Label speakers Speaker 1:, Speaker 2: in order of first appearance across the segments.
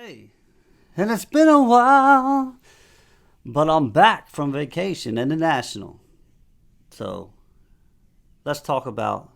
Speaker 1: Hey, and it's been a while, but I'm back from vacation in the National. So let's talk about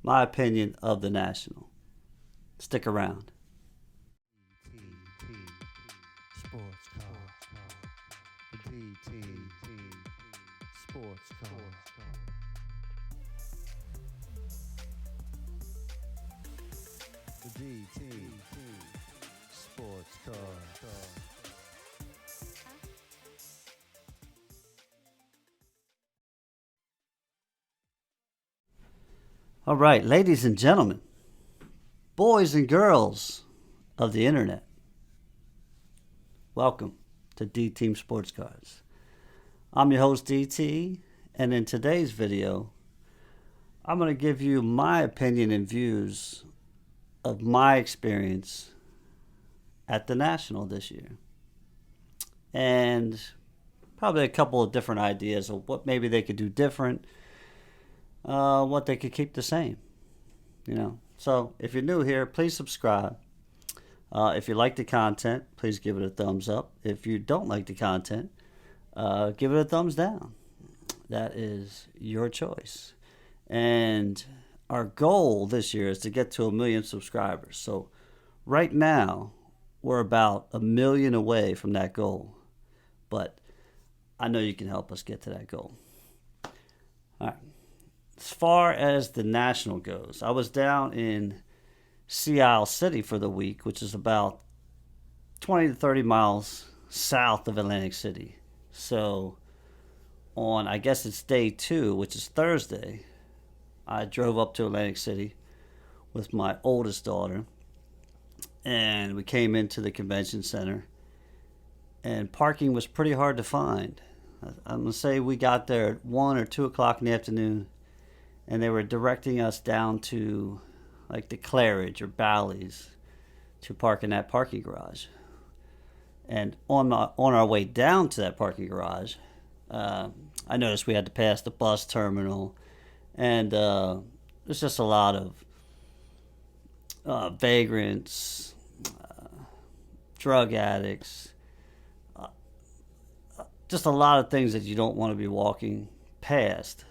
Speaker 1: my opinion of the National. Stick around.
Speaker 2: Sports Car. The DT Sports Car. The DT Sports Car.
Speaker 1: All right, ladies and gentlemen, boys and girls of the internet, welcome to D Team Sports Cards. I'm your host DT, and in today's video, I'm going to give you my opinion and views of my experience at the National this year. And probably a couple of different ideas of what maybe they could do different, what they could keep the same. So if you're new here, please subscribe. If you like the content, please give it a thumbs up. If you don't like the content, give it a thumbs down. That is your choice. And our goal this year is to get to 1 million subscribers. So right now, we're about 1 million away from that goal. But I know you can help us get to that goal. All right. As far as the National goes, I was down in Sea Isle City for the week, which is about 20 to 30 miles south of Atlantic City. So on, I guess it's day 2, which is Thursday, I drove up to Atlantic City with my oldest daughter, and we came into the convention center, and parking was pretty hard to find. I'm going to say we got there at 1 or 2 o'clock in the afternoon, and they were directing us down to like the Claridge or Bally's to park in that parking garage. And on our way down to that parking garage, I noticed we had to pass the bus terminal, and there's just a lot of vagrants, drug addicts, just a lot of things that you don't want to be walking past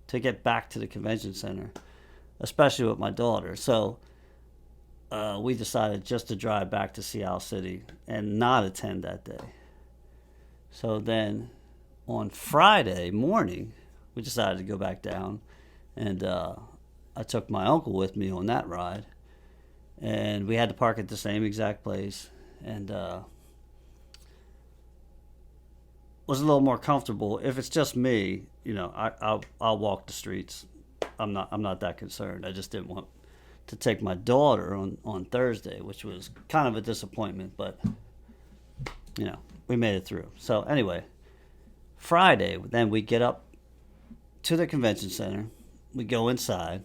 Speaker 1: to get back to the convention center, especially with my daughter. So we decided just to drive back to Sea Isle City and not attend that day. So then on Friday morning, we decided to go back down, and I took my uncle with me on that ride, and we had to park at the same exact place, and was a little more comfortable. If it's just me, I'll walk the streets. I'm not that concerned. I just didn't want to take my daughter on Thursday, which was kind of a disappointment, but we made it through. So anyway, Friday, then we get up to the convention center. We go inside.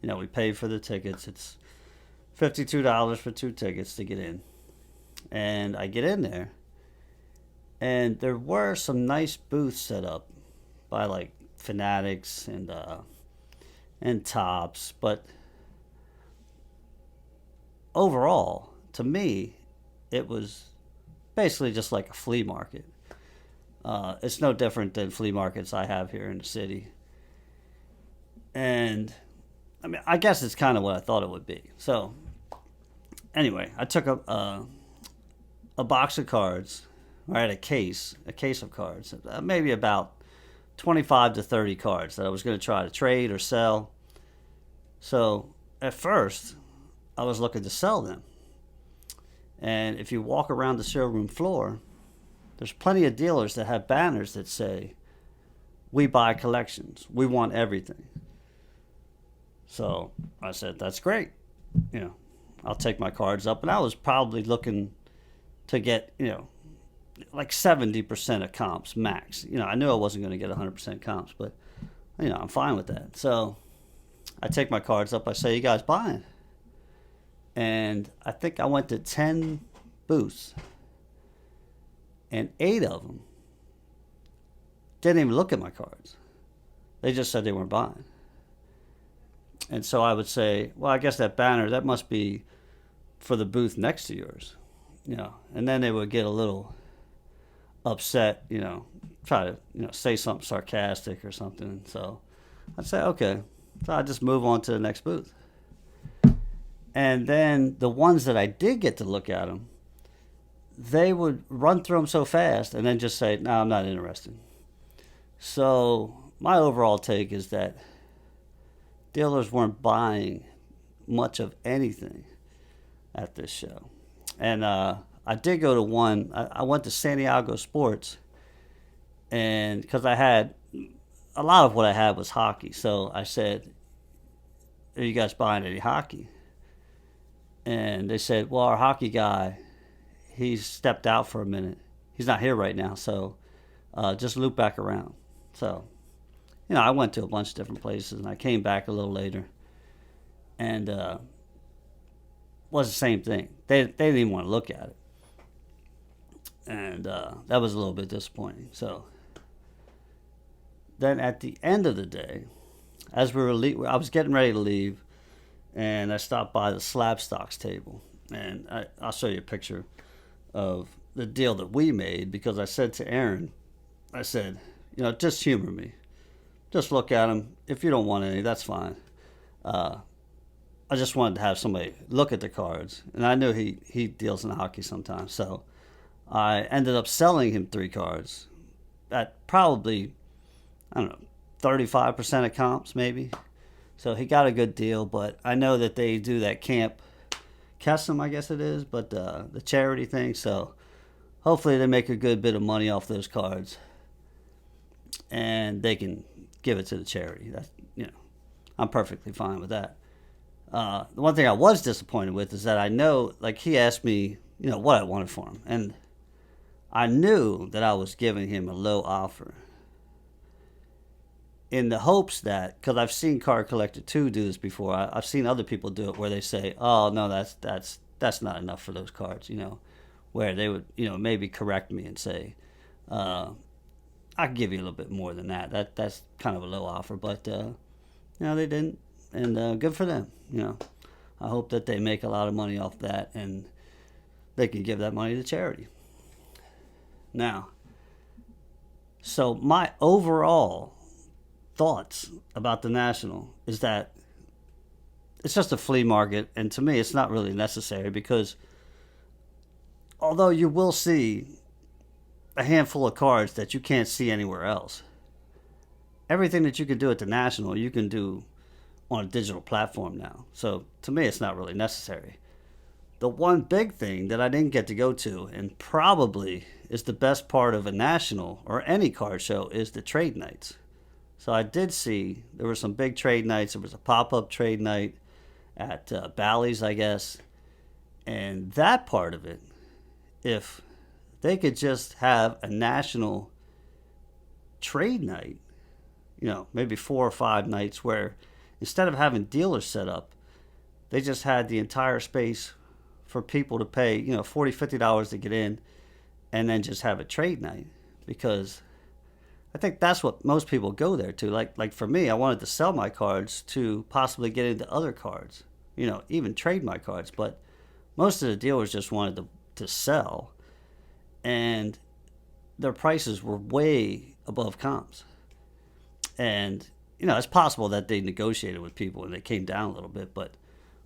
Speaker 1: We pay for the tickets. It's $52 for 2 tickets to get in. And I get in there, and there were some nice booths set up by like Fanatics and Tops, but overall, to me, it was basically just like a flea market. It's no different than flea markets I have here in the city. And I mean, I guess it's kind of what I thought it would be. So anyway, I took a box of cards, right? A case of cards, maybe about 25 to 30 cards that I was going to try to trade or sell. So at first, I was looking to sell them. And if you walk around the showroom floor, there's plenty of dealers that have banners that say, "We buy collections. We want everything." So I said, that's great. I'll take my cards up. And I was probably looking to get, like 70% of comps max. I knew I wasn't going to get 100% comps, but, I'm fine with that. So I take my cards up. I say, "You guys buying?" And I think I went to 10 booths, and 8 of them didn't even look at my cards. They just said they weren't buying. And so I would say, well, I guess that banner, that must be for the booth next to yours. and then they would get a little upset, try to, say something sarcastic or something. So I'd say, okay. So I'd just move on to the next booth. And then the ones that I did get to look at them, they would run through them so fast and then just say, no, I'm not interested. So my overall take is that dealers weren't buying much of anything at this show. And I did go to one. I went to Santiago Sports, and because I had a lot of what I had was hockey. So I said, are you guys buying any hockey? And they said, well, our hockey guy, he's stepped out for a minute. He's not here right now, so just loop back around. So, I went to a bunch of different places, and I came back a little later, and was the same thing. They didn't even want to look at it, and that was a little bit disappointing. So then at the end of the day, as we were I was getting ready to leave, and I stopped by the slab stocks table, and I'll show you a picture of the deal that we made, because I said to Aaron, I said, just humor me. Just look at them. If you don't want any, that's fine. I just wanted to have somebody look at the cards, and I knew he deals in hockey sometimes, so I ended up selling him 3 cards at probably, I don't know, 35% of comps maybe. So he got a good deal, but I know that they do that Camp Kesem, I guess it is, but the charity thing. So hopefully they make a good bit of money off those cards, and they can give it to the charity. That's, I'm perfectly fine with that. The one thing I was disappointed with is that I know, like, he asked me, what I wanted for him, and I knew that I was giving him a low offer, in the hopes that, because I've seen Card Collector 2 do this before, I've seen other people do it where they say, oh, no, that's not enough for those cards, where they would, maybe correct me and say, I can give you a little bit more than that. That's kind of a low offer, but, they didn't, and good for them, I hope that they make a lot of money off that, and they can give that money to charity. Now, so my overall thoughts about the National is that it's just a flea market, and to me it's not really necessary, because although you will see a handful of cards that you can't see anywhere else, everything that you can do at the National you can do on a digital platform now. So to me it's not really necessary. The one big thing that I didn't get to go to, and probably is the best part of a National or any card show, is the trade nights. So I did see there were some big trade nights. There was a pop-up trade night at Bally's, I guess. And that part of it, if they could just have a National trade night, maybe 4 or 5 nights, where instead of having dealers set up, they just had the entire space for people to pay, $40, $50 to get in, and then just have a trade night. Because I think that's what most people go there to. Like for me, I wanted to sell my cards to possibly get into other cards, even trade my cards. But most of the dealers just wanted to sell, and their prices were way above comps. And, it's possible that they negotiated with people and they came down a little bit, but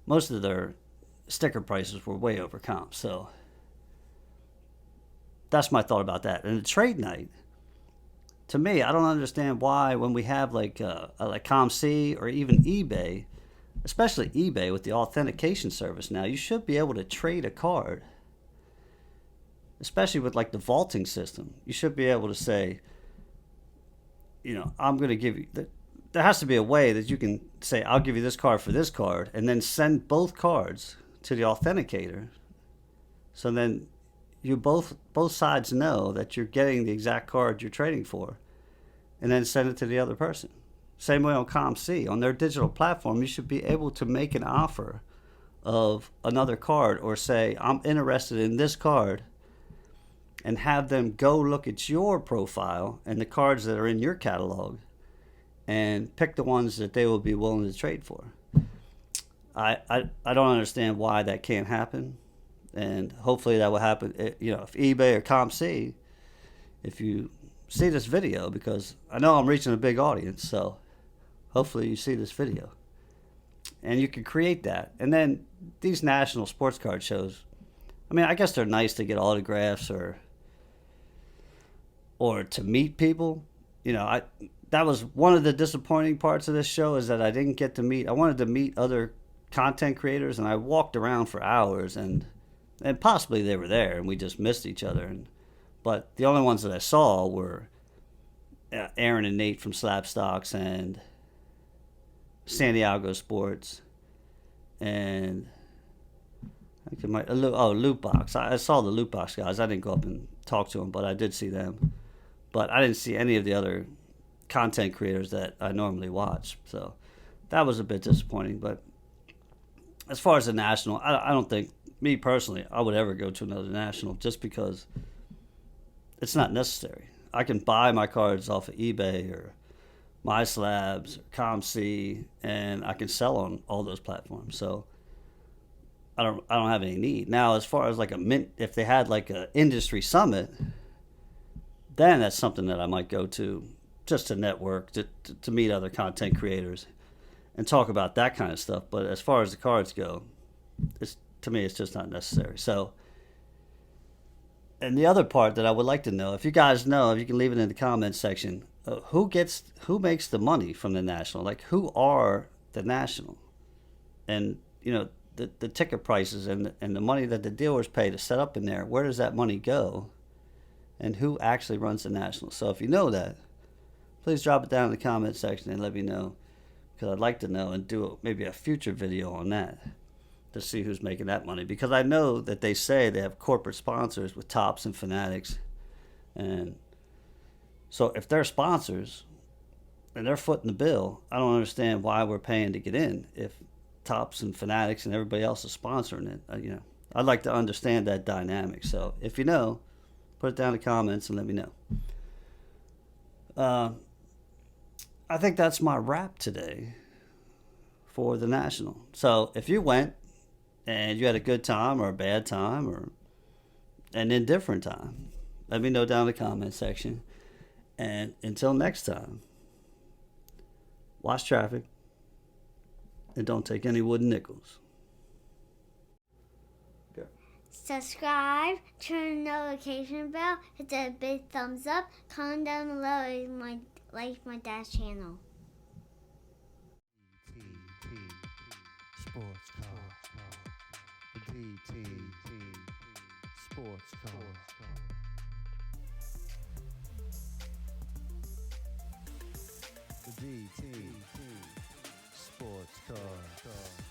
Speaker 1: most of their sticker prices were way over comps. So that's my thought about that. And the trade night, to me, I don't understand why, when we have like ComC or even eBay, especially eBay with the authentication service now, you should be able to trade a card, especially with like the vaulting system. You should be able to say, I'm going to give you, there has to be a way that you can say, I'll give you this card for this card, and then send both cards to the authenticator. So then you both sides know that you're getting the exact card you're trading for, and then send it to the other person. Same way on ComC. On their digital platform, you should be able to make an offer of another card, or say, I'm interested in this card, and have them go look at your profile and the cards that are in your catalog, and pick the ones that they will be willing to trade for. I don't understand why that can't happen. and hopefully that will happen. You know, if eBay or ComC, if you see this video, because I know I'm reaching a big audience, so hopefully you see this video, and you can create that. And then these national sports card shows, I mean, I guess they're nice to get autographs or to meet people. You know, that was one of the disappointing parts of this show, is that I didn't get to meet. I wanted to meet other content creators, and I walked around for hours, and possibly they were there and we just missed each other. But the only ones that I saw were Aaron and Nate from Slapstocks and Santiago Sports, and I think it might, Loot Box. I saw the Loot Box guys. I didn't go up and talk to them, but I did see them. But I didn't see any of the other content creators that I normally watch. So that was a bit disappointing. But as far as the national, I don't think, me personally, I would ever go to another national, just because it's not necessary. I can buy my cards off of eBay or MySlabs or ComC, and I can sell on all those platforms. So I don't have any need. Now, as far as like a mint, if they had like an industry summit, then that's something that I might go to, just to network, to meet other content creators and talk about that kind of stuff. But as far as the cards go, to me, it's just not necessary. So, and the other part that I would like to know, if you guys know, if you can leave it in the comments section, who makes the money from the national? Like, who are the national? And, you know, the ticket prices and the money that the dealers pay to set up in there, where does that money go? And who actually runs the national? So if you know that, please drop it down in the comment section and let me know, because I'd like to know and do maybe a future video on that to see who's making that money. Because I know that they say they have corporate sponsors with Topps and Fanatics, and so if they're sponsors and they're footing the bill, I don't understand why we're paying to get in if Topps and Fanatics and everybody else is sponsoring it. You know, I'd like to understand that dynamic. So if you know, put it down in the comments and let me know. I think that's my wrap today for the national. So if you went and you had a good time or a bad time or an indifferent time, let me know down in the comment section. And until next time, watch traffic and don't take any wooden nickels.
Speaker 3: Subscribe, turn the notification bell, hit the big thumbs up, comment down below and like my dad's channel.
Speaker 2: The DT Sports Car.